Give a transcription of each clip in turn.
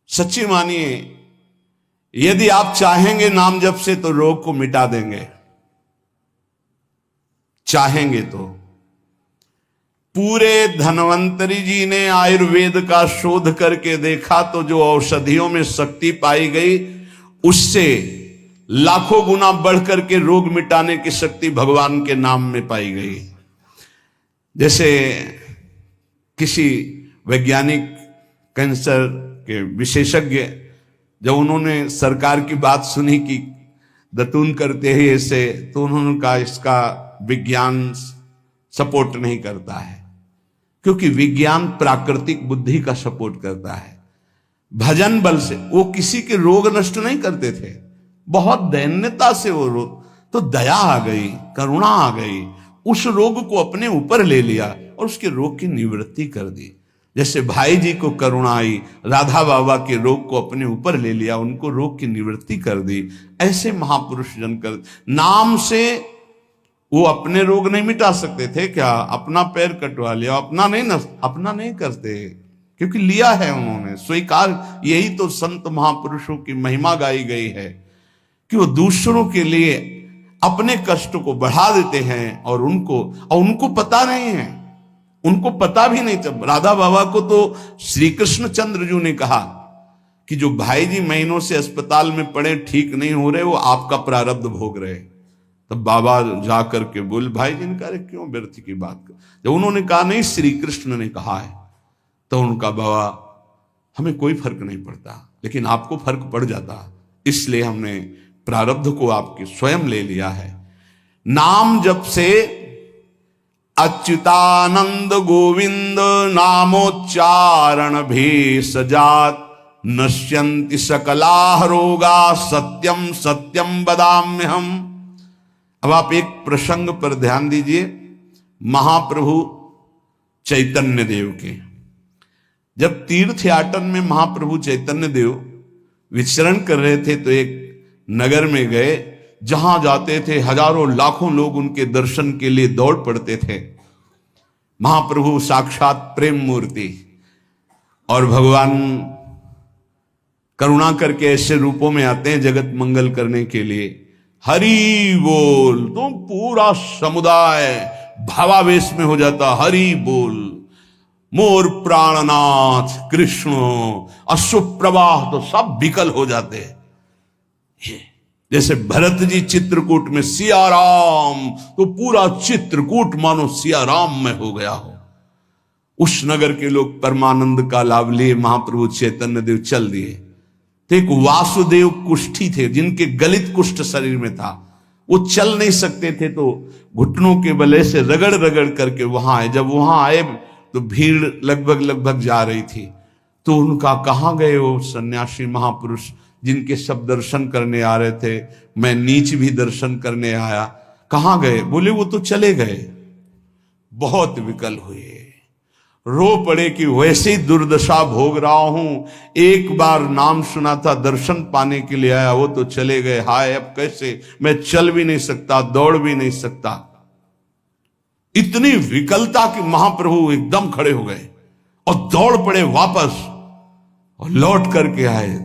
सच्ची मानिए, यदि आप चाहेंगे नाम जप से तो रोग को मिटा देंगे, चाहेंगे तो। पूरे धन्वंतरी जी ने आयुर्वेद का शोध करके देखा तो जो औषधियों में शक्ति पाई गई उससे लाखों गुना बढ़ करके रोग मिटाने की शक्ति भगवान के नाम में पाई गई। जैसे किसी वैज्ञानिक कैंसर के विशेषज्ञ जब उन्होंने सरकार की बात सुनी कि दतून करते हैं ऐसे, तो उन्होंने कहा इसका विज्ञान सपोर्ट नहीं करता है, क्योंकि विज्ञान प्राकृतिक बुद्धि का सपोर्ट करता है। भजन बल से वो किसी के रोग नष्ट नहीं करते थे, बहुत दैन्यता से वो रोग, तो दया आ गई, करुणा आ गई, उस रोग को अपने ऊपर ले लिया और उसके रोग की निवृत्ति कर दी। जैसे भाई जी को करुणा आई, राधा बाबा के रोग को अपने ऊपर ले लिया, उनको रोग की निवृत्ति कर दी। ऐसे महापुरुष जन कर नाम से वो अपने रोग नहीं मिटा सकते थे क्या? अपना पैर कटवा लिया, अपना नहीं करते, क्योंकि लिया है उन्होंने स्वीकार। यही तो संत महापुरुषों की महिमा गाई गई है कि वो दूसरों के लिए अपने कष्ट को बढ़ा देते हैं और उनको पता नहीं है, उनको पता भी नहीं चल। राधा बाबा को तो श्री कृष्ण चंद्र जी ने कहा कि जो भाई जी महीनों से अस्पताल में पड़े, ठीक नहीं हो रहे, वो आपका प्रारब्ध भोग रहे। तब बाबा जाकर के बोले, भाई जी ने कहा क्यों व्यर्थ की बात कर। जब उन्होंने कहा नहीं श्री कृष्ण ने कहा है, तो उनका बाबा हमें कोई फर्क नहीं पड़ता, लेकिन आपको फर्क पड़ जाता, इसलिए हमने प्रारब्ध को आपके स्वयं ले लिया है। नाम जप से अच्युतानंद गोविंद नामोच्चारण भेषजात नश्यन्ति सकला रोगा सत्यम सत्यम बदाम्यहम। अब आप एक प्रसंग पर ध्यान दीजिए, महाप्रभु चैतन्य देव के जब तीर्थ याटन में महाप्रभु चैतन्य देव विचरण कर रहे थे तो एक नगर में गए, जहां जाते थे हजारों लाखों लोग उनके दर्शन के लिए दौड़ पड़ते थे। महाप्रभु साक्षात प्रेम मूर्ति, और भगवान करुणा करके ऐसे रूपों में आते हैं जगत मंगल करने के लिए। हरि बोल, तो पूरा समुदाय भावावेश में हो जाता, हरि बोल। मोर प्राणनाथ कृष्ण, अश्रुप्रवाह तो सब विकल हो जाते। जैसे भरत जी चित्रकूट में सिया राम, तो पूरा चित्रकूट मानो सिया राम में हो गया हो। उस नगर के लोग परमानंद का लाभ लिए, महाप्रभु चैतन्य देव चल दिए। तो एक वासुदेव कुष्ठी थे जिनके गलित कुष्ठ शरीर में था, वो चल नहीं सकते थे, तो घुटनों के बले से रगड़ रगड़ करके वहां आए। जब वहां आए तो भीड़ लगभग जा रही थी, तो उनका कहां गए वो सन्यासी महापुरुष जिनके सब दर्शन करने आ रहे थे, मैं नीच भी दर्शन करने आया, कहां गए? बोले वो तो चले गए। बहुत विकल हुए, रो पड़े कि वैसे ही दुर्दशा भोग रहा हूं, एक बार नाम सुना था, दर्शन पाने के लिए आया, वो तो चले गए। हाय अब कैसे, मैं चल भी नहीं सकता, दौड़ भी नहीं सकता। इतनी विकलता कि महाप्रभु एकदम खड़े हो गए और दौड़ पड़े वापस और लौट करके आए।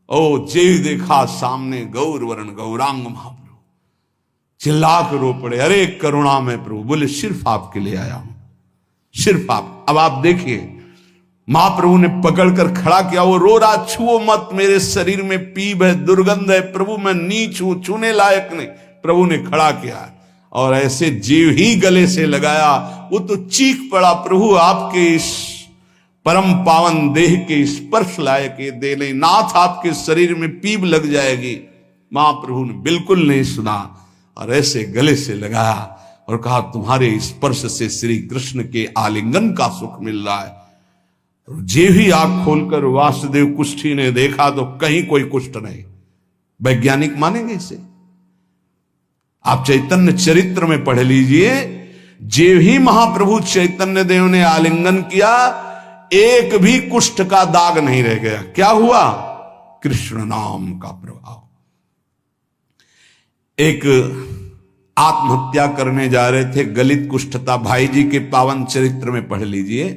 ओ जेव देखा सामने गौर वर्ण गौरांग महाप्रभु, चिल्ला कर रो पड़े, अरे करुणा में प्रभु। बोले सिर्फ आपके लिए आया हूं, सिर्फ आप। अब आप देखिए, महाप्रभु ने पकड़कर खड़ा किया, वो रो रहा, छुओ मत, मेरे शरीर में पीप है, दुर्गंध है, प्रभु मैं नीच हूं, छूने लायक नहीं। प्रभु ने खड़ा किया और ऐसे जीव ही गले से लगाया, वो तो चीख पड़ा, प्रभु आपके इस परम पावन देह के स्पर्श लायक ये दे नहीं, नाथ आपके शरीर में पीप लग जाएगी। महाप्रभु ने बिल्कुल नहीं सुना और ऐसे गले से लगाया और कहा, तुम्हारे स्पर्श से श्री कृष्ण के आलिंगन का सुख मिल रहा है। जे भी आंख खोलकर वासुदेव कुष्ठी ने देखा तो कहीं कोई कुष्ठ नहीं। वैज्ञानिक मानेंगे इसे? आप चैतन्य चरित्र में पढ़ लीजिए, जे ही महाप्रभु चैतन्य देव ने आलिंगन किया, एक भी कुष्ठ का दाग नहीं रह गया। क्या हुआ? कृष्ण नाम का प्रभाव। एक आत्महत्या करने जा रहे थे, गलित कुष्ठ था, भाई जी के पावन चरित्र में पढ़ लीजिए।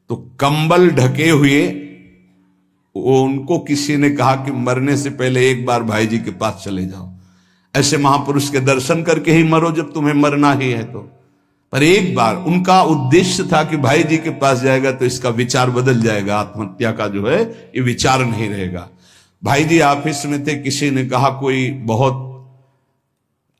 तो कंबल ढके हुए वो उनको किसी ने कहा कि मरने से पहले एक बार भाई जी के पास चले जाओ, ऐसे महापुरुष के दर्शन करके ही मरो जब तुम्हें मरना ही है तो। पर एक बार उनका उद्देश्य था कि भाई जी के पास जाएगा तो इसका विचार बदल जाएगा, आत्महत्या का जो है ये विचार नहीं रहेगा। भाई जी ऑफिस में थे, किसी ने कहा कोई बहुत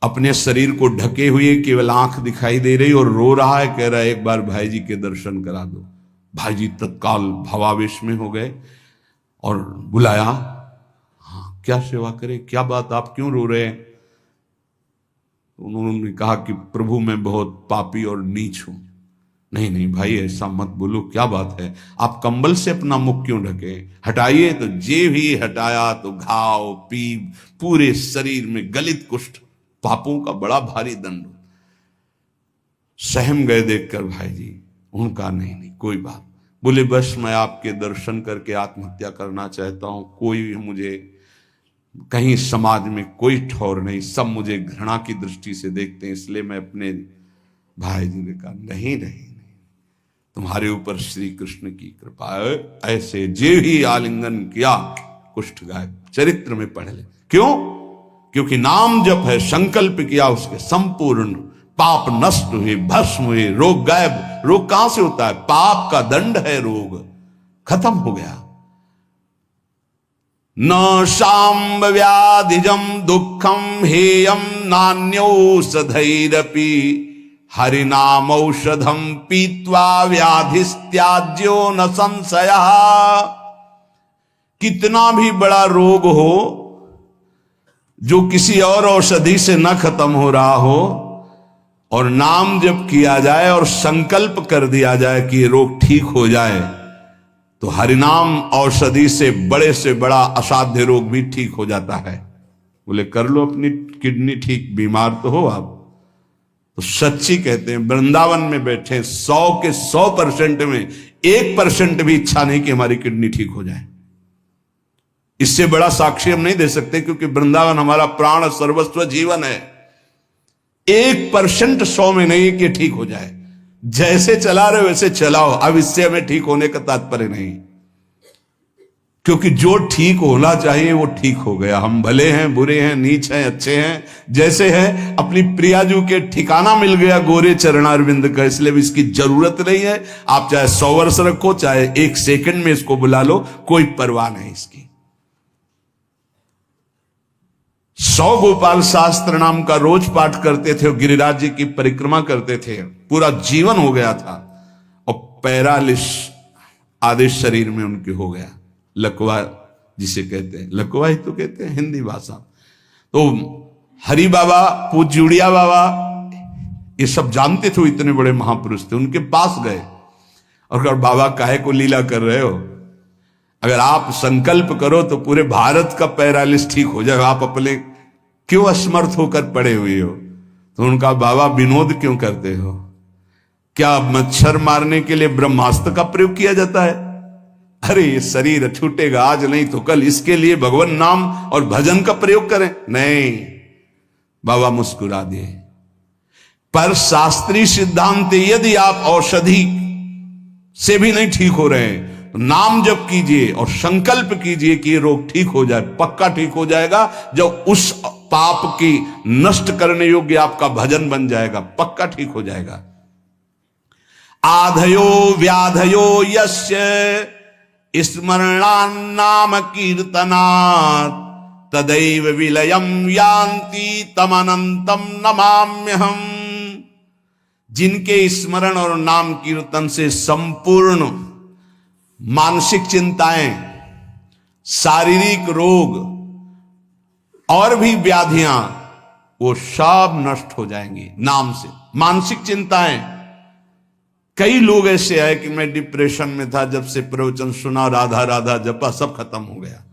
अपने शरीर को ढके हुए केवल आंख दिखाई दे रही और रो रहा है, कह रहा है एक बार भाई जी के दर्शन करा दो। भाई जी तत्काल भावावेश में हो गए और बुलाया, हाँ क्या सेवा करे, क्या बात, आप क्यों रो रहे हैं? उन्होंने कहा कि प्रभु मैं बहुत पापी और नीच हूं। नहीं नहीं भाई ऐसा मत बोलो, क्या बात है, आप कंबल से अपना मुख क्यों ढके, हटाइए। तो जे भी हटाया तो घाव पीप पूरे शरीर में, गलित कुष्ठ, पापों का बड़ा भारी दंड। सहम गए देखकर भाई जी। उनका नहीं नहीं कोई बात, बोले बस मैं आपके दर्शन करके आत्महत्या करना चाहता हूं, कोई मुझे कहीं समाज में कोई ठौर नहीं, सब मुझे घृणा की दृष्टि से देखते हैं, इसलिए मैं अपने। भाई जी ने कहा नहीं नहीं नहीं, तुम्हारे ऊपर श्री कृष्ण की कृपा है, ऐसे जे ही आलिंगन किया कुष्ठ गायब, चरित्र में पढ़ ले। क्यों? क्योंकि नाम जप है, संकल्प किया उसके संपूर्ण पाप नष्ट हुए, भस्म हुए, रोग गायब। रोग कहां से होता है? पाप का दंड है रोग, खत्म हो गया। न शाम्ब व्याधिजम दुखम हेयम नान्यौषधैरपि हरिनाम औषधम पीत्वा व्याधिस्त्याज्यो न संशयः। कितना भी बड़ा रोग हो जो किसी और औषधि से न खत्म हो रहा हो और नाम जब किया जाए और संकल्प कर दिया जाए कि ये रोग ठीक हो जाए, तो हरिनाम औषधि से बड़ा असाध्य रोग भी ठीक हो जाता है। बोले कर लो अपनी किडनी ठीक, बीमार तो हो आप। तो सच्ची कहते हैं, वृंदावन में बैठे 100 के 100% में 1% भी इच्छा नहीं कि हमारी किडनी ठीक हो जाए। इससे बड़ा साक्षी हम नहीं दे सकते, क्योंकि वृंदावन हमारा प्राण सर्वस्व जीवन है। 1% 100 में नहीं कि ठीक हो जाए, जैसे चला रहे वैसे चलाओ। अब इससे हमें ठीक होने का तात्पर्य नहीं, क्योंकि जो ठीक होना चाहिए वो ठीक हो गया। हम भले हैं, बुरे हैं, नीच हैं, अच्छे हैं, जैसे हैं, अपनी प्रियाजू के ठिकाना मिल गया गोरे चरणारविंद का, इसलिए इसकी जरूरत नहीं है। आप चाहे 100 वर्ष रखो, चाहे 1 सेकंड में इसको बुला लो, कोई परवाह नहीं इसकी। 100 गोपाल शास्त्र नाम का रोज पाठ करते थे, गिरिराज जी की परिक्रमा करते थे, पूरा जीवन हो गया था। और पैरालिस आधे शरीर में उनके हो गया, लकवा जिसे कहते हैं, लकवा ही तो कहते हैं हिंदी भाषा। तो हरि बाबा, पूज्य उड़िया बाबा, ये सब जानते थे, इतने बड़े महापुरुष थे। उनके पास गए और कहा बाबा काहे को लीला कर रहे हो, अगर आप संकल्प करो तो पूरे भारत का पैरालिस ठीक हो जाएगा, आप अपने क्यों असमर्थ होकर पड़े हुए हो? तो उनका बाबा विनोद क्यों करते हो? क्या मच्छर मारने के लिए ब्रह्मास्त्र का प्रयोग किया जाता है? अरे ये शरीर छूटेगा आज नहीं तो कल, इसके लिए भगवान नाम और भजन का प्रयोग करें। नहीं, बाबा मुस्कुरा दिए। पर शास्त्रीय सिद्धांत, यदि आप औषधि से भी नहीं ठीक हो रहे हैं तो नाम जप कीजिए और संकल्प कीजिए कि ये रोग ठीक हो जाए, पक्का ठीक हो जाएगा। जब उस पाप की नष्ट करने योग्य आपका भजन बन जाएगा, पक्का ठीक हो जाएगा। आधयो व्याधयो यस्य स्मरणान्नाम कीर्तनात् तदैव विलयम यान्ति तमनंतम नमाम्यहम्। जिनके स्मरण और नाम कीर्तन से संपूर्ण मानसिक चिंताएं, शारीरिक रोग और भी व्याधियां, वो सब नष्ट हो जाएंगी नाम से। मानसिक चिंताएं, कई लोग ऐसे आए कि मैं डिप्रेशन में था, जब से प्रवचन सुना, राधा राधा जपा, सब खत्म हो गया।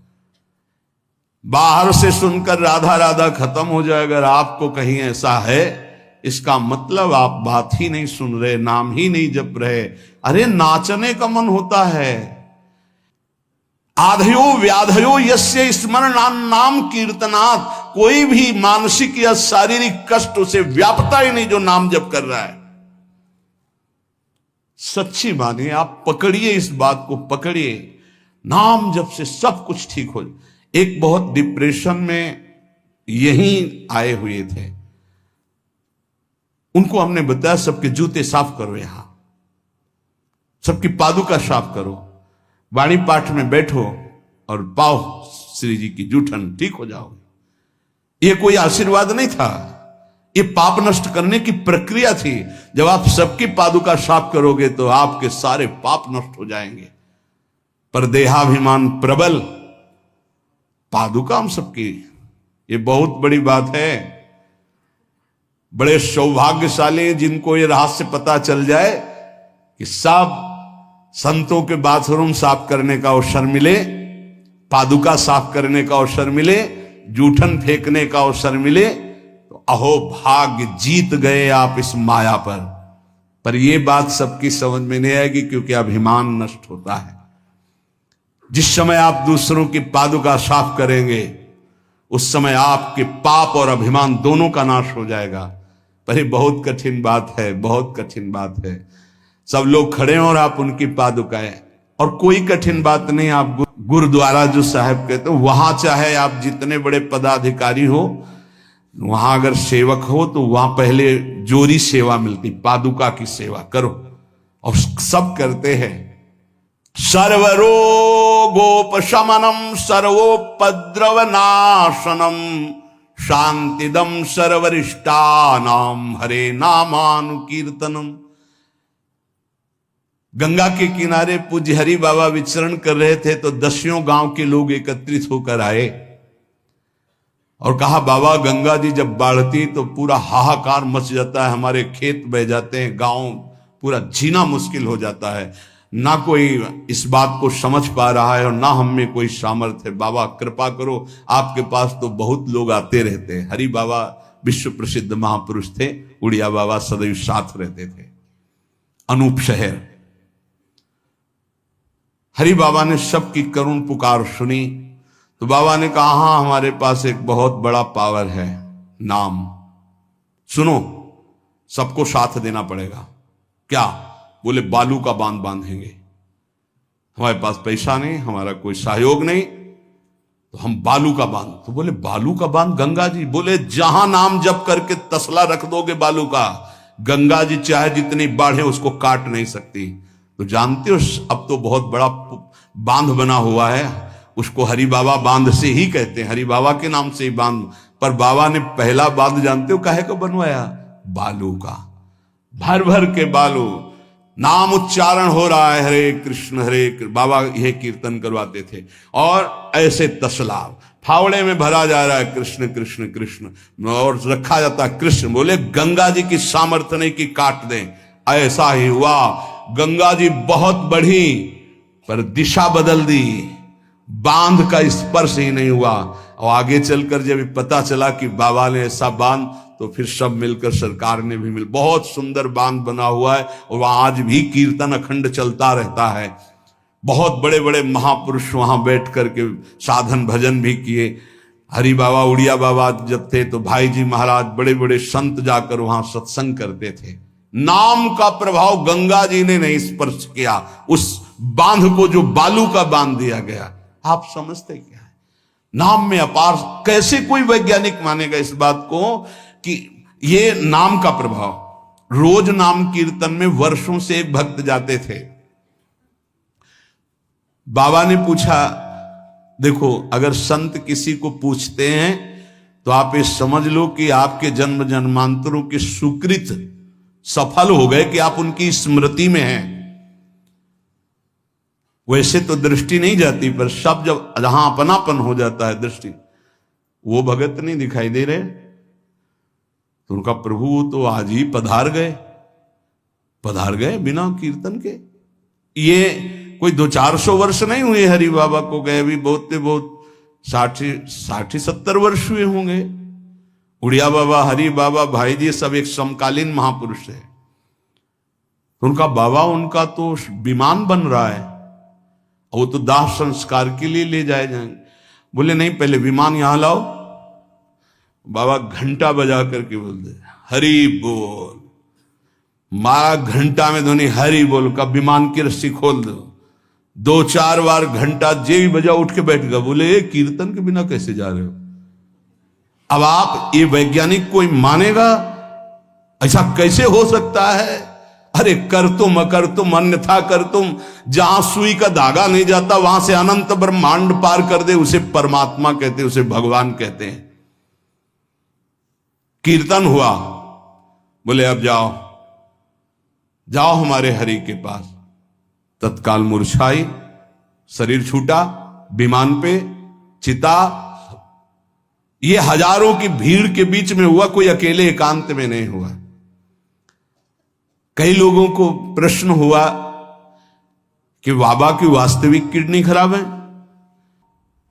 बाहर से सुनकर राधा राधा खत्म हो जाए, अगर आपको कहीं ऐसा है, इसका मतलब आप बात ही नहीं सुन रहे, नाम ही नहीं जप रहे। अरे नाचने का मन होता है। आधयो व्याधयो यस्य स्मरणान्नाम कीर्तनात्, कोई भी मानसिक या शारीरिक कष्ट उसे व्यापता ही नहीं जो नाम जप कर रहा है। सच्ची मानिए, आप पकड़िए, इस बात को पकड़िए। नाम जप से सब कुछ ठीक हो। एक बहुत डिप्रेशन में यही आए हुए थे, उनको हमने बताया सबके जूते साफ करो, यहां सबकी पादुका साफ करो, वाणी पाठ में बैठो और पाओ श्री जी की जूठन, ठीक हो जाओगे। ये कोई आशीर्वाद नहीं था, ये पाप नष्ट करने की प्रक्रिया थी। जब आप सबकी पादुका साफ करोगे तो आपके सारे पाप नष्ट हो जाएंगे। पर देहाभिमान प्रबल, पादुका हम सबकी, ये बहुत बड़ी बात है। बड़े सौभाग्यशाली जिनको ये रहस्य पता चल जाए कि सब संतों के बाथरूम साफ करने का अवसर मिले, पादुका साफ करने का अवसर मिले, जूठन फेंकने का अवसर मिले, तो अहो भाग्य, जीत गए आप इस माया पर यह बात सबकी समझ में नहीं आएगी, क्योंकि अभिमान नष्ट होता है। जिस समय आप दूसरों की पादुका साफ करेंगे उस समय आपके पाप और अभिमान दोनों का नाश हो जाएगा। पर ये बहुत कठिन बात है, बहुत कठिन बात है। सब लोग खड़े हैं और आप उनकी पादुकाएं, और कोई कठिन बात नहीं। आप गुरुद्वारा जो साहब कहते हो, वहां चाहे आप जितने बड़े पदाधिकारी हो, वहां अगर सेवक हो तो वहां पहले जोरी सेवा मिलती, पादुका की सेवा करो, और सब करते हैं। सर्वरोगोपशमनम सर्वोपद्रव नाशनम शांतिदम सर्वरिष्टानाम हरे नामानुकीर्तनम। गंगा के किनारे पूज्य हरि बाबा विचरण कर रहे थे तो 10 गांव के लोग एकत्रित होकर आए और कहा, बाबा गंगा जी जब बढ़ती तो पूरा हाहाकार मच जाता है, हमारे खेत बह जाते हैं, गांव पूरा जीना मुश्किल हो जाता है। ना कोई इस बात को समझ पा रहा है और ना हम में कोई सामर्थ्य है। बाबा कृपा करो, आपके पास तो बहुत लोग आते रहते हैं। हरि बाबा विश्व प्रसिद्ध महापुरुष थे, उड़िया बाबा सदैव साथ रहते थे। अनूप शहर, हरि बाबा ने सबकी करुण पुकार सुनी तो बाबा ने कहा, हाँ हमारे पास एक बहुत बड़ा पावर है, नाम। सुनो, सबको साथ देना पड़ेगा। क्या? बोले बालू का बांध बांधेंगे। हमारे पास पैसा नहीं, हमारा कोई सहयोग नहीं, तो हम बालू का बांध। तो बोले बालू का बांध गंगा जी? बोले जहां नाम जप करके तसला रख दोगे बालू का, गंगा जी चाहे जितनी बाढ़े उसको काट नहीं सकती। तो जानते हो अब तो बहुत बड़ा बांध बना हुआ है, उसको हरि बाबा बांध से ही कहते हैं, हरि बाबा के नाम से ही बांध। पर बाबा ने पहला बांध जानते हो काहे को बनवाया? बालू का। भर भर के बालू, नाम उच्चारण हो रहा है, हरे कृष्ण हरे कृष्ण, बाबा यह कीर्तन करवाते थे। और ऐसे तसला फावड़े में भरा जा रहा है, कृष्ण कृष्ण कृष्ण, और रखा जाता है कृष्ण। बोले गंगा जी की सामर्थ्य नहीं कि काट दें। ऐसा ही हुआ, गंगा जी बहुत बढ़ी पर दिशा बदल दी, बांध का स्पर्श ही नहीं हुआ। और आगे चलकर जब पता चला कि बाबा ने ऐसा बांध, तो फिर सब मिलकर सरकार ने भी मिल, बहुत सुंदर बांध बना हुआ है और वहां आज भी कीर्तन अखंड चलता रहता है। बहुत बड़े बड़े महापुरुष वहां बैठ करके साधन भजन भी किए। हरि बाबा उड़िया बाबा जब थे तो भाई जी महाराज, बड़े बड़े संत जाकर वहां सत्संग करते थे। नाम का प्रभाव गंगा जी ने नहीं स्पर्श किया, उस बांध को जो बालू का बांध दिया गया। आप समझते क्या है? नाम में अपार। कैसे कोई वैज्ञानिक मानेगा इस बात को कि ये नाम का प्रभाव। रोज नाम कीर्तन में वर्षों से एक भक्त जाते थे। बाबा ने पूछा, देखो अगर संत किसी को पूछते हैं तो आप ये समझ लो कि आपके जन्म जन्मांतरों के सुकृत सफल हो गए कि आप उनकी स्मृति में हैं। वैसे तो दृष्टि नहीं जाती, पर सब जब जहां अपनापन हो जाता है दृष्टि, वो भगत नहीं दिखाई दे रहे तो उनका प्रभु तो आज ही पधार गए बिना कीर्तन के। ये कोई 200-400 वर्ष नहीं हुए हरि बाबा को गए, भी बहुत 60-70 वर्ष हुए होंगे। उड़िया बाबा, हरि बाबा, भाई जी सब एक समकालीन महापुरुष है। उनका बाबा, उनका तो विमान बन रहा है, वो तो दाह संस्कार के लिए ले जाए जाएंगे। बोले नहीं, पहले विमान यहां लाओ। बाबा घंटा बजा करके बोलते हरि बोल, मारा घंटा में ध्वनि हरि बोल का, विमान की रस्सी खोल दो। 2-4 बार घंटा जे भी बजा उठ के बैठ गया, बोले ये कीर्तन के बिना कैसे जा रहे हो? अब आप ये वैज्ञानिक कोई मानेगा? ऐसा कैसे हो सकता है? अरे कर तुम अन्यथा कर तुम, जहां सुई का धागा नहीं जाता वहां से अनंत ब्रह्मांड पार कर दे, उसे परमात्मा कहते हैं, उसे भगवान कहते हैं। कीर्तन हुआ, बोले अब जाओ जाओ हमारे हरि के पास। तत्काल मूर्छाई, शरीर छूटा, विमान पे चिता। ये हजारों की भीड़ के बीच में हुआ, कोई अकेले एकांत में नहीं हुआ। कई लोगों को प्रश्न हुआ कि बाबा की वास्तविक किडनी खराब है।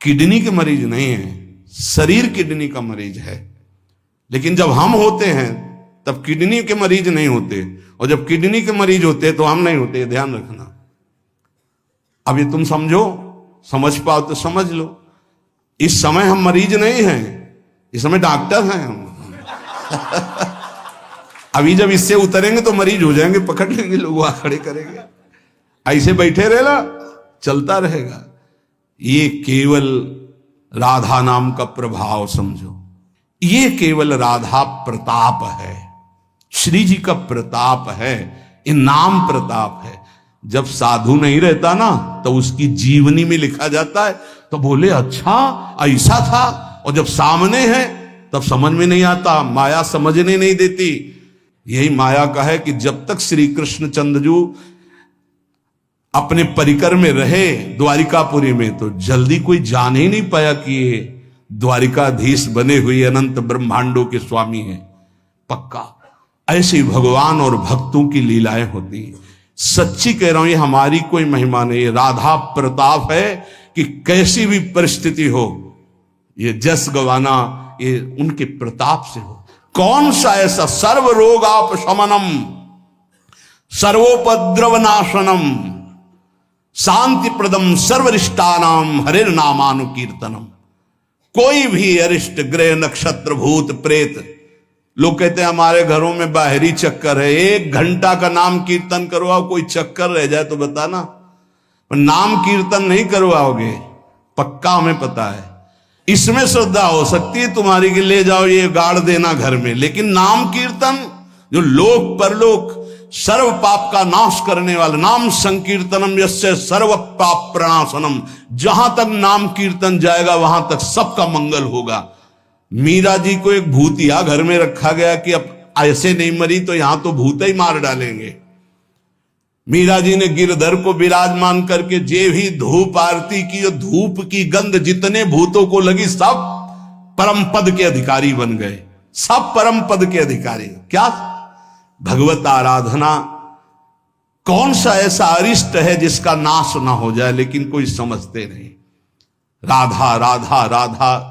किडनी के मरीज नहीं है, शरीर किडनी का मरीज है। लेकिन जब हम होते हैं तब किडनी के मरीज नहीं होते, और जब किडनी के मरीज होते तो हम नहीं होते, ध्यान रखना। अब ये तुम समझो, समझ पाओ तो समझ लो। इस समय हम मरीज नहीं हैं, इस समय डॉक्टर हैं हम। अभी जब इससे उतरेंगे तो मरीज हो जाएंगे, पकड़ लेंगे लोग, वहां खड़े करेंगे। ऐसे बैठे रहना, चलता रहेगा। ये केवल राधा नाम का प्रभाव समझो, ये केवल राधा प्रताप है, श्री जी का प्रताप है, ये नाम प्रताप है। जब साधु नहीं रहता ना तो उसकी जीवनी में लिखा जाता है, तो बोले अच्छा ऐसा था, और जब सामने है तब समझ में नहीं आता, माया समझने नहीं देती। यही माया का है कि जब तक श्री कृष्ण चंद्रजू अपने परिकर में रहे द्वारिकापुरी में, तो जल्दी कोई जान ही नहीं पाया कि ये द्वारिकाधीश बने हुए अनंत ब्रह्मांडों के स्वामी हैं। पक्का ऐसे ही भगवान और भक्तों की लीलाएं होती हैं। सच्ची कह रहा हूं, ये हमारी कोई महिमा नहीं, ये राधा प्रताप है कि कैसी भी परिस्थिति हो, ये जस गवाना ये उनके प्रताप से हो। कौन सा ऐसा सर्व रोगापशमनम सर्वोपद्रव नाशनम शांति प्रदम सर्वरिष्टानाम हरिर नामानुकीर्तनम। कोई भी अरिष्ट ग्रह नक्षत्र भूत प्रेत, लोग कहते हैं हमारे घरों में बाहरी चक्कर है, 1 घंटा का नाम कीर्तन करवाओ, कोई चक्कर रह जाए तो बताना। नाम कीर्तन नहीं करवाओगे, पक्का हमें पता है। इसमें श्रद्धा हो सकती है तुम्हारी कि ले जाओ ये गाड़ देना घर में, लेकिन नाम कीर्तन जो लोक परलोक सर्व पाप का नाश करने वाला, नाम संकीर्तनम यस्य सर्व पाप प्रणाशनम, जहां तक नाम कीर्तन जाएगा वहां तक सबका मंगल होगा। मीरा जी को एक भूतिया घर में रखा गया कि अब ऐसे नहीं मरी तो यहां तो भूत ही मार डालेंगे। मीरा जी ने गिरधर को विराजमान करके जे भी धूप आरती की, धूप की गंध जितने भूतों को लगी सब परम पद के अधिकारी बन गए, सब परम पद के अधिकारी। क्या भगवत आराधना, कौन सा ऐसा अरिष्ट है जिसका नाश ना हो जाए, लेकिन कोई समझते नहीं। राधा राधा राधा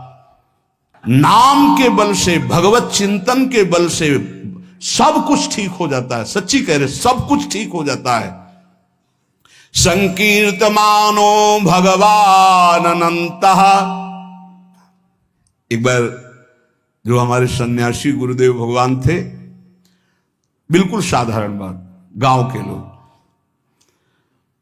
नाम के बल से, भगवत चिंतन के बल से सब कुछ ठीक हो जाता है। सच्ची कह रहे, सब कुछ ठीक हो जाता है। संकीर्तमानो भगवान अनंतः। एक बार जो हमारे सन्यासी गुरुदेव भगवान थे, बिल्कुल साधारण बात, गांव के लोग,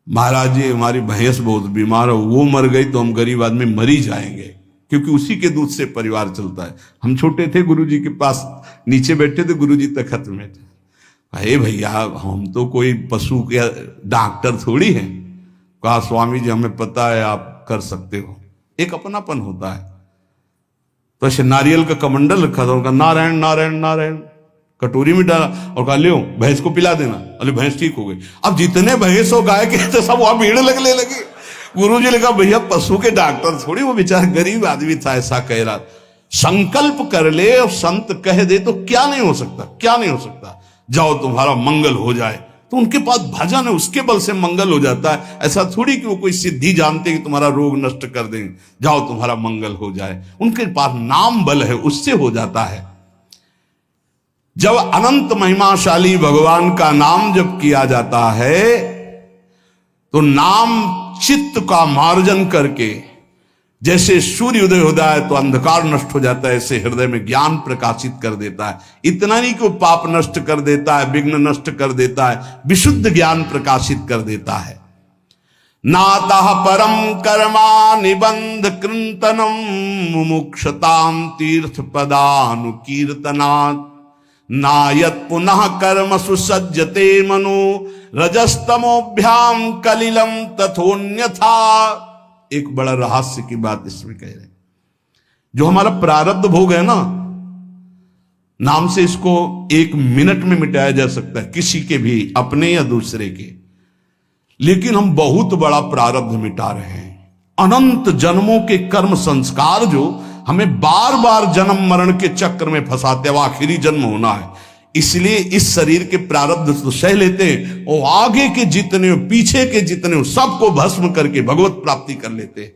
महाराज जी हमारी भैंस बहुत बीमार है, वो मर गई तो हम गरीब आदमी मर ही जाएंगे, क्योंकि उसी के दूध से परिवार चलता है। हम छोटे थे, गुरुजी के पास नीचे बैठे थे, गुरुजी तखत में थे। अरे भैया हम तो कोई पशु के डॉक्टर थोड़ी हैं। कहा स्वामी जी हमें पता है आप कर सकते हो। एक अपनापन होता है। तो ऐसे नारियल का कमंडल रखा था, उनका नारायण नारायण नारायण कटोरी में डाला और कहा लियो भैंस को पिला देना। अरे भैंस ठीक हो गई। अब जितने भैंस और गाय के थे सब वहां भीड़ लगने लगी। गुरु जी ने कहा भैया पशु के डॉक्टर थोड़ी, वो बेचारा गरीब आदमी था, ऐसा कह रहा। संकल्प कर ले और संत कह दे तो क्या नहीं हो सकता, क्या नहीं हो सकता। जाओ तुम्हारा मंगल हो जाए, तो उनके पास भजन है, उसके बल से मंगल हो जाता है। ऐसा थोड़ी कि वो कोई सिद्धि जानते कि तुम्हारा रोग नष्ट कर देंगे, जाओ तुम्हारा मंगल हो जाए। उनके पास नाम बल है, उससे हो जाता है। जब अनंत महिमाशाली भगवान का नाम जब किया जाता है तो नाम चित्त का मार्जन करके, जैसे सूर्य उदय होता है तो अंधकार नष्ट हो जाता है, ऐसे हृदय में ज्ञान प्रकाशित कर देता है। इतना नहीं कि वो पाप नष्ट कर देता है, विघ्न नष्ट कर देता है, विशुद्ध ज्ञान प्रकाशित कर देता है। नातः परम कर्मा निबंध कृंतनम मुमुक्षताम तीर्थ पदानुकीर्तनात् नायत पुनः कर्म सुसज्जते मनो रजस्तमोभ्याम कलिलम तथोन्यथा। एक बड़ा रहस्य की बात इसमें कह रहे हैं। जो हमारा प्रारब्ध भोग है ना, नाम से इसको 1 मिनट में मिटाया जा सकता है, किसी के भी, अपने या दूसरे के। लेकिन हम बहुत बड़ा प्रारब्ध मिटा रहे हैं। अनंत जन्मों के कर्म संस्कार जो हमें बार बार जन्म मरण के चक्र में फंसाते, अब आखिरी जन्म होना है, इसलिए इस शरीर के प्रारब्ध तो सह लेते हैं, और आगे के जितने पीछे के जितने सबको भस्म करके भगवत प्राप्ति कर लेते हैं।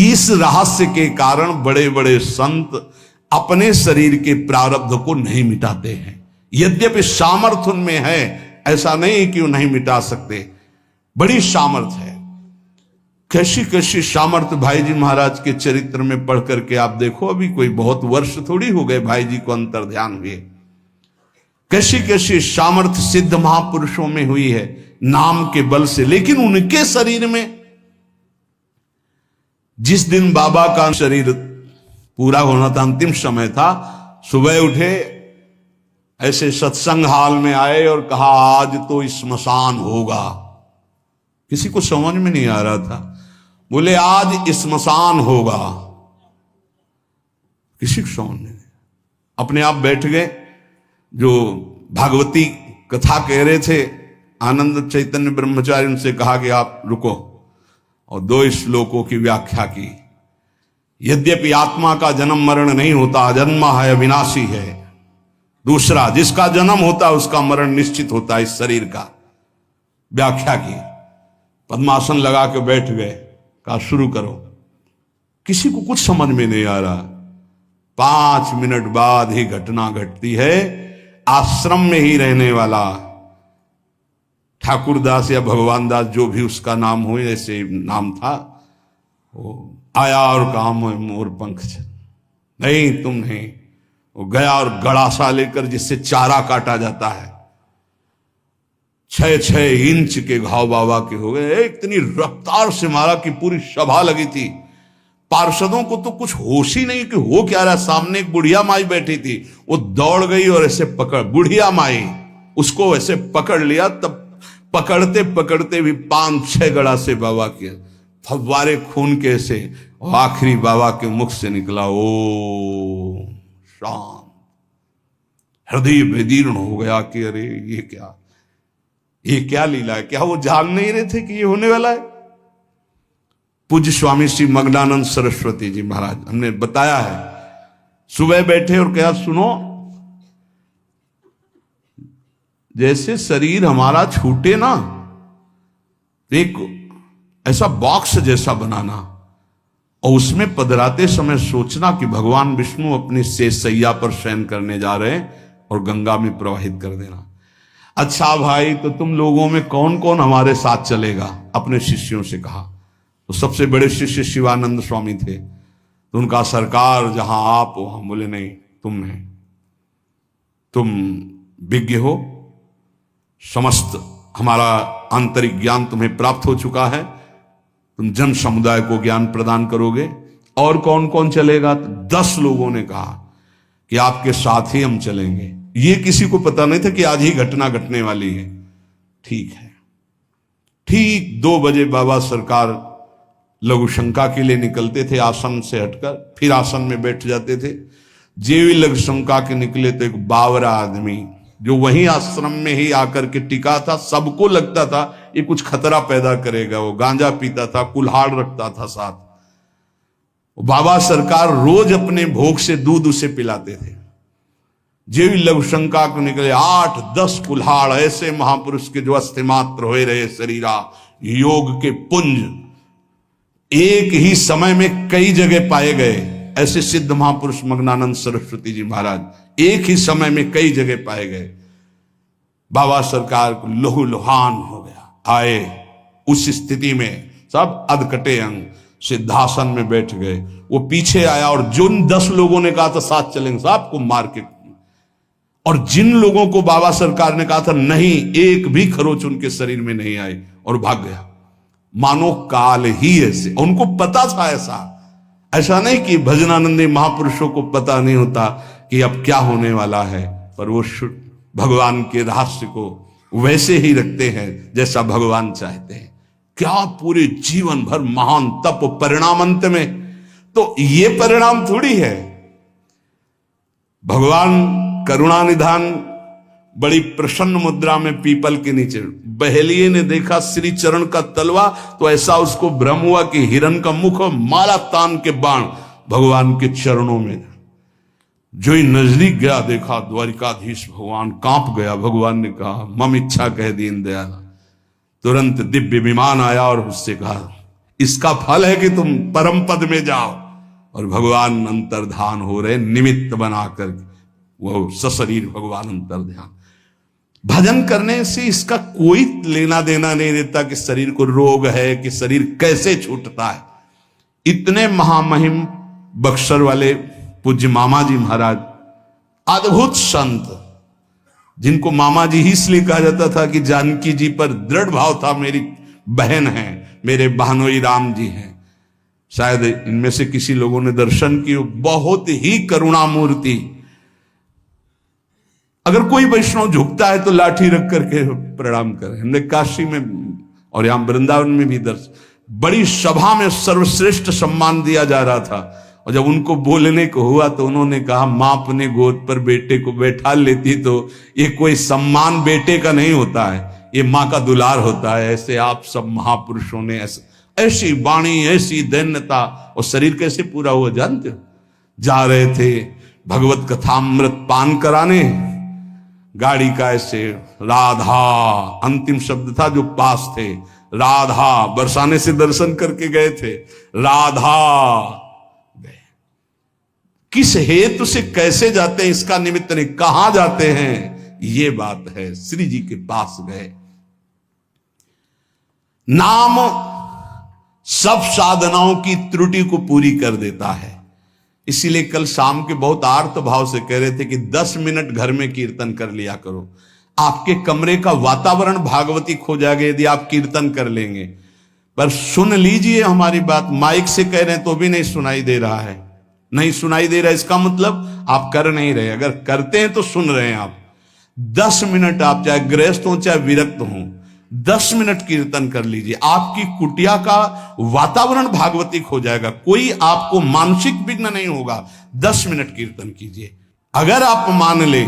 इस रहस्य के कारण बड़े बड़े संत अपने शरीर के प्रारब्ध को नहीं मिटाते हैं। यद्यपि सामर्थ्य उनमें है, ऐसा नहीं कि वो नहीं मिटा सकते, बड़ी सामर्थ्य है। कैसी कैसी सामर्थ्य भाई जी महाराज के चरित्र में पढ़ करके आप देखो, अभी कोई बहुत वर्ष थोड़ी हो गए भाई जी को अंतर ध्यान हुए। कैसी कैसी सामर्थ्य सिद्ध महापुरुषों में हुई है नाम के बल से। लेकिन उनके शरीर में, जिस दिन बाबा का शरीर पूरा होना था, अंतिम समय था, सुबह उठे, ऐसे सत्संग हाल में आए और कहा आज तो स्मशान होगा। किसी को समझ में नहीं आ रहा था, बोले आज स्मशान होगा, किसी को समझ नहीं। अपने आप बैठ गए। जो भागवती कथा कह रहे थे आनंद चैतन्य ब्रह्मचारी, उनसे कहा कि आप रुको, और 2 श्लोकों की व्याख्या की। यद्यपि आत्मा का जन्म मरण नहीं होता, अजन्मा है, अविनाशी है। दूसरा, जिसका जन्म होता है उसका मरण निश्चित होता है, इस शरीर का। व्याख्या की, पद्मासन लगा के बैठ गए, कहा शुरू करो। किसी को कुछ समझ में नहीं आ रहा। 5 मिनट बाद ही घटना घटती है। आश्रम में ही रहने वाला ठाकुरदास या भगवान दास, जो भी उसका नाम हो, ऐसे नाम था, वो आया और कहा मोर पंख नहीं, तुम नहीं। वो गया और गड़ासा लेकर, जिससे चारा काटा जाता है, 6-6 इंच के घाव बाबा के हो गए। इतनी रफ्तार से मारा कि पूरी सभा लगी थी। पार्षदों को तो कुछ होश ही नहीं कि हो क्या रहा। सामने एक बुढ़िया माई बैठी थी, वो दौड़ गई और ऐसे पकड़, बुढ़िया माई उसको ऐसे पकड़ लिया। तब पकड़ते पकड़ते भी 5-6 गड़ा से बाबा के फव्वारे खून के से, और आखिरी बाबा के मुख से निकला ओ शांत। हृदय विदीर्ण हो गया कि अरे ये क्या लीला है। क्या वो जान नहीं रहे थे कि ये होने वाला है। पूज्य स्वामी श्री मग्नानंद सरस्वती जी महाराज, हमने बताया है, सुबह बैठे और कहा सुनो, जैसे शरीर हमारा छूटे ना, एक ऐसा बॉक्स जैसा बनाना, और उसमें पधराते समय सोचना कि भगवान विष्णु अपनी शेष सैया पर शयन करने जा रहे हैं, और गंगा में प्रवाहित कर देना। अच्छा भाई, तो तुम लोगों में कौन कौन हमारे साथ चलेगा? अपने शिष्यों से कहा। तो सबसे बड़े शिष्य शिवानंद स्वामी थे। तो उनका सरकार जहां आप हो, हम बोले नहीं, तुम नहीं, तुम विज्ञ हो, समस्त हमारा आंतरिक ज्ञान तुम्हें प्राप्त हो चुका है, तुम जन समुदाय को ज्ञान प्रदान करोगे। और कौन कौन चलेगा? तो 10 लोगों ने कहा कि आपके साथ ही हम चलेंगे। ये किसी को पता नहीं था कि आज ही घटना घटने वाली है। ठीक है। ठीक 2 बजे बाबा सरकार लघु शंका के लिए निकलते थे, आसन से हटकर फिर आसन में बैठ जाते थे। जेवी लघु शंका के निकले तो एक बावरा आदमी जो वहीं आश्रम में ही आकर के टिका था, सबको लगता था ये कुछ खतरा पैदा करेगा। वो गांजा पीता था, कुल्हाड़ रखता था साथ। बाबा सरकार रोज अपने भोग से दूध उसे पिलाते थे। जेवी लघु शंका को निकले 8-10 कुल्हाड़ ऐसे महापुरुष के जो अस्थिमात्र होए रहे शरीरा, योग के पुंज एक ही समय में कई जगह पाए गए। ऐसे सिद्ध महापुरुष मग्नानंद सरस्वती जी महाराज एक ही समय में कई जगह पाए गए। बाबा सरकार को लहू लुहान हो गया। आए उस स्थिति में सब अधकटे अंग सिद्धासन में बैठ गए। वो पीछे आया और जिन 10 लोगों ने कहा था साथ चलेंगे, सबको मार के, और जिन लोगों को बाबा सरकार ने कहा था नहीं, एक भी खरोच उनके शरीर में नहीं आई, और भाग गया। मानो काल ही ऐसे। उनको पता था ऐसा नहीं कि भजनानंदी महापुरुषों को पता नहीं होता कि अब क्या होने वाला है, पर वो भगवान के रहस्य को वैसे ही रखते हैं जैसा भगवान चाहते हैं। क्या पूरे जीवन भर महान तप, परिणाम अंत में तो ये परिणाम थोड़ी है। भगवान करुणा निधान बड़ी प्रसन्न मुद्रा में पीपल के नीचे, बहेलिए ने देखा श्री चरण का तलवा तो ऐसा उसको भ्रम हुआ कि हिरण का मुख और माला तान के बाण भगवान के चरणों में। जो ही नजदीक गया देखा द्वारिकाधीश भगवान कांप गया। भगवान ने कहा मम इच्छा कह दीन दयाल। तुरंत दिव्य विमान आया और उससे कहा इसका फल है कि तुम परम पद में जाओ। और भगवान अंतर्धान हो रहे, निमित्त बनाकर वो सशरीर भगवान अंतर्ध्यान। भजन करने से इसका कोई लेना देना नहीं रहता कि शरीर को रोग है, कि शरीर कैसे छूटता है। इतने महामहिम बक्सर वाले पूज्य मामा जी महाराज, अद्भुत संत, जिनको मामा जी ही इसलिए कहा जाता था कि जानकी जी पर दृढ़ भाव था, मेरी बहन है, मेरे बहनोई राम जी हैं। शायद इनमें से किसी लोगों ने दर्शन किए, बहुत ही करुणा मूर्ति। अगर कोई वैष्णव झुकता है तो लाठी रख करके प्रणाम करें। हमने काशी में और यहां वृंदावन में भी बड़ी सभा में सर्वश्रेष्ठ सम्मान दिया जा रहा था, और जब उनको बोलने को हुआ तो उन्होंने कहा मां अपने गोद पर बेटे को बैठा लेती तो ये कोई सम्मान बेटे का नहीं होता है, ये मां का दुलार होता है। ऐसे आप सब महापुरुषों ने ऐसी वाणी, ऐसी दैन्यता, और शरीर कैसे पूरा हुआ जानते हो। जा रहे थे भगवत कथामृत पान कराने, गाड़ी का ऐसे राधा अंतिम शब्द था जो पास थे, राधा बरसाने से दर्शन करके गए थे, राधा गए। किस हेतु से कैसे जाते हैं इसका निमित्त नहीं, कहां जाते हैं ये बात है। श्री जी के पास गए। नाम सब साधनाओं की त्रुटि को पूरी कर देता है। इसीलिए कल शाम के बहुत आर्त भाव से कह रहे थे कि 10 मिनट घर में कीर्तन कर लिया करो। आपके कमरे का वातावरण भागवती खो जाएगा यदि आप कीर्तन कर लेंगे। पर सुन लीजिए हमारी बात, माइक से कह रहे हैं तो भी नहीं सुनाई दे रहा है, नहीं सुनाई दे रहा है, इसका मतलब आप कर नहीं रहे। अगर करते हैं तो सुन रहे हैं आप। 10 मिनट आप चाहे गृहस्थ हो चाहे विरक्त हो, 10 मिनट कीर्तन कर लीजिए। आपकी कुटिया का वातावरण भागवतिक हो जाएगा, कोई आपको मानसिक विघ्न नहीं होगा। 10 मिनट कीर्तन कीजिए। अगर आप मान ले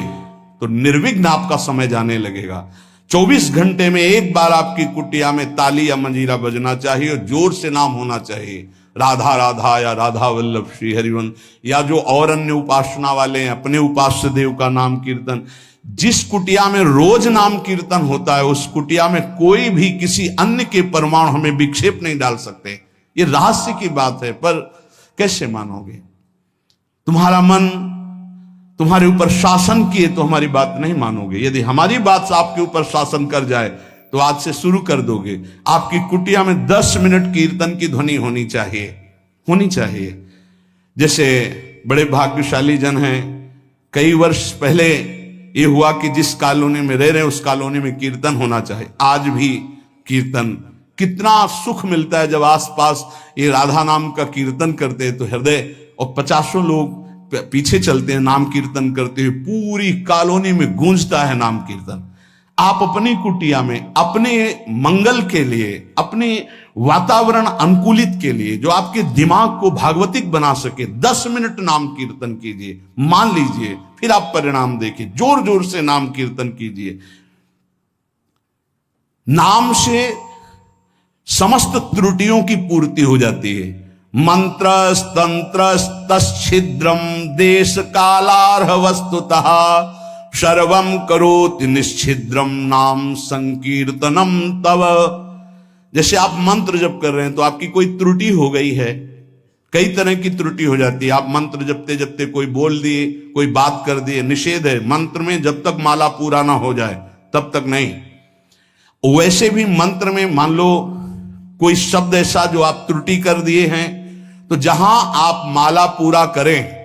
तो निर्विघ्न आपका समय जाने लगेगा। 24 घंटे में एक बार आपकी कुटिया में ताली या मंजीरा बजना चाहिए और जोर से नाम होना चाहिए, राधा राधा या राधा वल्लभ श्री हरिवंश, या जो और अन्य उपासना वाले हैं अपने उपास्य देव का नाम कीर्तन। जिस कुटिया में रोज नाम कीर्तन होता है उस कुटिया में कोई भी किसी अन्य के परमाणु हमें विक्षेप नहीं डाल सकते। ये रहस्य की बात है, पर कैसे मानोगे? तुम्हारा मन तुम्हारे ऊपर शासन किए तो हमारी बात नहीं मानोगे। यदि हमारी बात आपके ऊपर शासन कर जाए तो आज से शुरू कर दोगे। आपकी कुटिया में 10 मिनट कीर्तन की ध्वनि होनी चाहिए। जैसे बड़े भाग्यशाली जन हैं, कई वर्ष पहले ये हुआ कि जिस कॉलोनी में रह रहे हैं उस कॉलोनी में कीर्तन होना चाहिए। आज भी कीर्तन, कितना सुख मिलता है जब आसपास ये राधा नाम का कीर्तन करते हैं तो हृदय, और 50 लोग पीछे चलते हैं नाम कीर्तन करते हुए, पूरी कॉलोनी में गूंजता है नाम कीर्तन। आप अपनी कुटिया में अपने मंगल के लिए, अपने वातावरण अनुकूलित के लिए, जो आपके दिमाग को भागवतिक बना सके, 10 मिनट नाम कीर्तन कीजिए। मान लीजिए, फिर आप परिणाम देखिए। जोर जोर से नाम कीर्तन कीजिए। नाम से समस्त त्रुटियों की पूर्ति हो जाती है। मंत्र तंत्र तच्छिद्रम देश कालार्ह वस्तुतः सर्वम करोति निश्चिद्रम नाम संकीर्तनम तव। जैसे आप मंत्र जप कर रहे हैं तो आपकी कोई त्रुटि हो गई है, कई तरह की त्रुटि हो जाती है। आप मंत्र जपते जपते कोई बोल दिए, कोई बात कर दिए, निषेध है मंत्र में, जब तक माला पूरा ना हो जाए तब तक नहीं। वैसे भी मंत्र में मान लो कोई शब्द ऐसा जो आप त्रुटि कर दिए हैं, तो जहां आप माला पूरा करें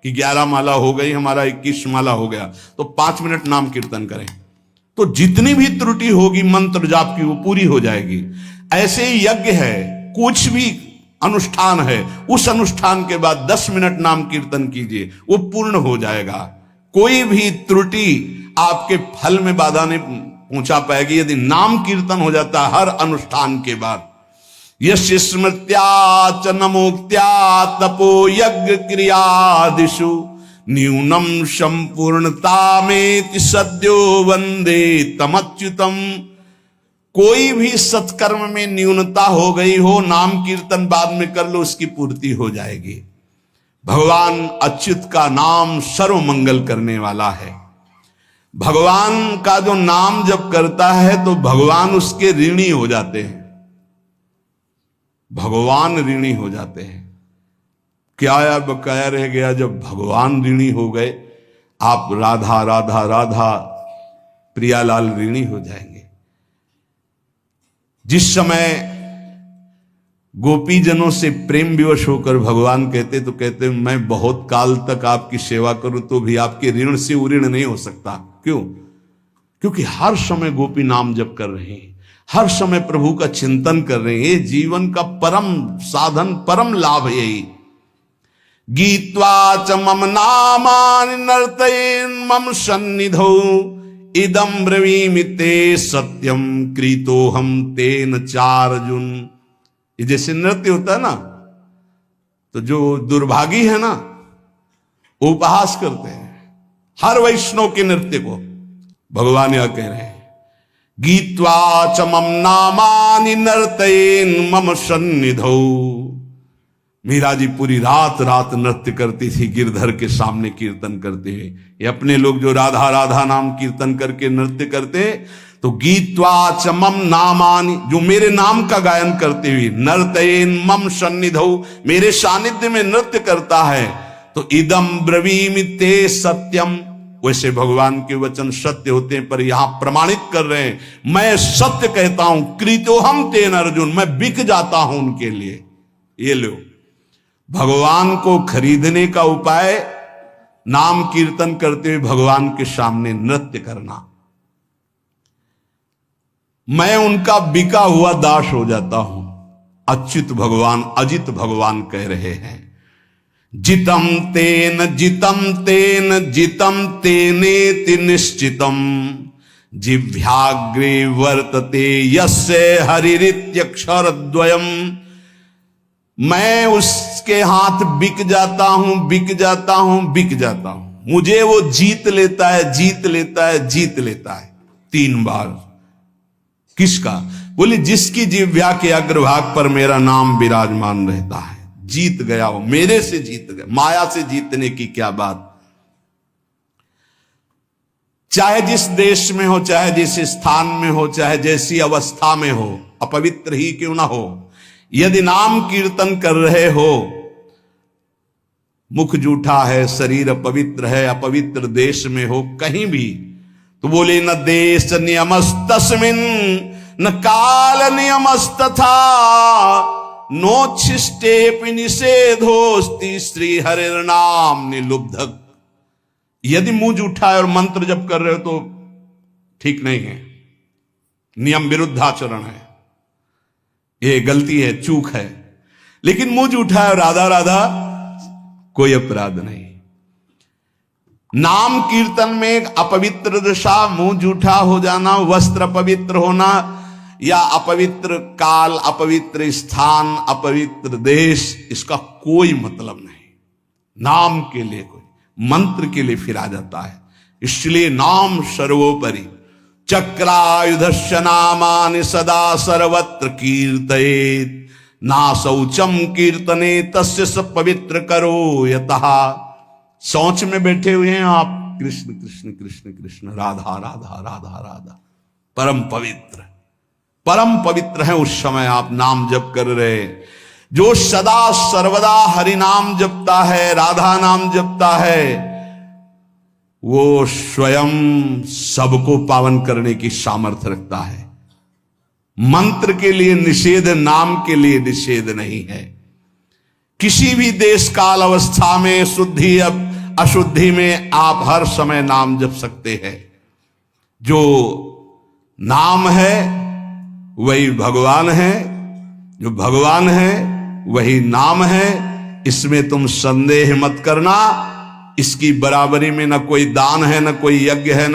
कि 11 माला हो गई, हमारा 21 माला हो गया, तो 5 मिनट नाम कीर्तन करें, तो जितनी भी त्रुटि होगी मंत्र जाप की वो पूरी हो जाएगी। ऐसे ही यज्ञ है, कुछ भी अनुष्ठान है, उस अनुष्ठान के बाद 10 मिनट नाम कीर्तन कीजिए, वो पूर्ण हो जाएगा। कोई भी त्रुटि आपके फल में बाधा नहीं पहुंचा पाएगी यदि नाम कीर्तन हो जाता है हर अनुष्ठान के बाद। यश स्मृत्या च नमोक्त्या तपो यज्ञ क्रियादिषु न्यूनम संपूर्णतामेति सद्यो वंदे तमच्युतम। कोई भी सत्कर्म में न्यूनता हो गई हो, नाम कीर्तन बाद में कर लो, उसकी पूर्ति हो जाएगी। भगवान अच्युत का नाम सर्व मंगल करने वाला है। भगवान का जो नाम जब करता है तो भगवान उसके ऋणी हो जाते हैं, भगवान ऋणी हो जाते हैं। क्या या बकाया रह गया जब भगवान ऋणी हो गए? आप राधा राधा राधा प्रियालाल ऋणी हो जाएंगे। जिस समय गोपी जनों से प्रेम विवश होकर भगवान कहते तो कहते मैं बहुत काल तक आपकी सेवा करूं तो भी आपके ऋण से उऋण नहीं हो सकता। क्यों? क्योंकि हर समय गोपी नाम जप कर रहे हैं, हर समय प्रभु का चिंतन कर रहे हैं। ये जीवन का परम साधन, परम लाभ है यही। गीत्वा च मम नामानि नर्तयेन् मम सन्निधौ इदं ब्रवीमि ते सत्यम कृतोहम तेन चार्जुन। ये जैसे नृत्य होता है ना, तो जो दुर्भागी है ना वो उपहास करते हैं हर वैष्णव के नृत्य को। भगवान यह कह रहे हैं गीत्वा च मम नामानि नर्तयेन् मम सन्निधौ। मीरा जी पूरी रात रात नृत्य करती थी गिरधर के सामने कीर्तन करते हुए। ये अपने लोग जो राधा राधा नाम कीर्तन करके नृत्य करते, तो गीत्वा च मम नामानि, जो मेरे नाम का गायन करते हुए, नर्तयेन् मम सन्निधौ, मेरे सानिध्य में नृत्य करता है, तो इदम ब्रवीमि ते सत्यम। वैसे भगवान के वचन सत्य होते हैं, पर यहां प्रमाणित कर रहे हैं मैं सत्य कहता हूं, कृतोहम तेन अर्जुन, मैं बिक जाता हूं उनके लिए। ये लो, भगवान को खरीदने का उपाय नाम कीर्तन करते हुए भगवान के सामने नृत्य करना। मैं उनका बिका हुआ दास हो जाता हूं। अच्युत भगवान, अजित भगवान कह रहे हैं जितम तेन जितम तेन जितम तेनेति निश्चितम जिह्वाग्रे वर्तते यस्य हरिरित्यक्षरद्वयम्। मैं उसके हाथ बिक जाता हूं, बिक जाता हूं, बिक जाता हूं। मुझे वो जीत लेता है, जीत लेता है, जीत लेता है 3 बार। किसका? बोले जिसकी जिह्वा के अग्रभाग पर मेरा नाम विराजमान रहता है। जीत गया वो, मेरे से जीत गया। माया से जीतने की क्या बात। चाहे जिस देश में हो, चाहे जिस स्थान में हो, चाहे जैसी अवस्था में हो, अपवित्र ही क्यों ना हो, यदि नाम कीर्तन कर रहे हो, मुख जूठा है, शरीर अपवित्र है, अपवित्र देश में हो, कहीं भी, तो बोले न देश नियमस्तस्मिन् न काल नियमस्तथा नोच्छिष्टेपि निषेधोस्ति श्री हरिर्नाम निलुब्धक। यदि मुंह जूठा है और मंत्र जप कर रहे हो तो ठीक नहीं है, नियम विरुद्धाचरण है, ये गलती है, चूक है। लेकिन मुंह जूठा है, राधा राधा, कोई अपराध नहीं। नाम कीर्तन में अपवित्र दशा, मुंह जूठा हो जाना, वस्त्र अपवित्र होना, या अपवित्र काल, अपवित्र स्थान, अपवित्र देश, इसका कोई मतलब नहीं। नाम के लिए, कोई मंत्र के लिए फिर आ जाता है। इसलिए नाम सर्वोपरि। चक्रायुधस्य नामानि सदा सर्वत्र कीर्तयेत् ना शौचम कीर्तने तस्य स पवित्र करो यतः। शौच में बैठे हुए हैं आप, कृष्ण कृष्ण कृष्ण कृष्ण, राधा राधा राधा राधा, परम पवित्र, परम पवित्र है। उस समय आप नाम जप कर रहे, जो सदा सर्वदा हरि नाम जपता है, राधा नाम जपता है, वो स्वयं सबको पावन करने की सामर्थ्य रखता है। मंत्र के लिए निषेध, नाम के लिए निषेध नहीं है। किसी भी देश काल अवस्था में, शुद्धि अशुद्धि में आप हर समय नाम जप सकते हैं। जो नाम है वही भगवान है, जो भगवान है वही नाम है, इसमें तुम संदेह मत करना। इसकी बराबरी में न कोई दान है, न कोई यज्ञ है, न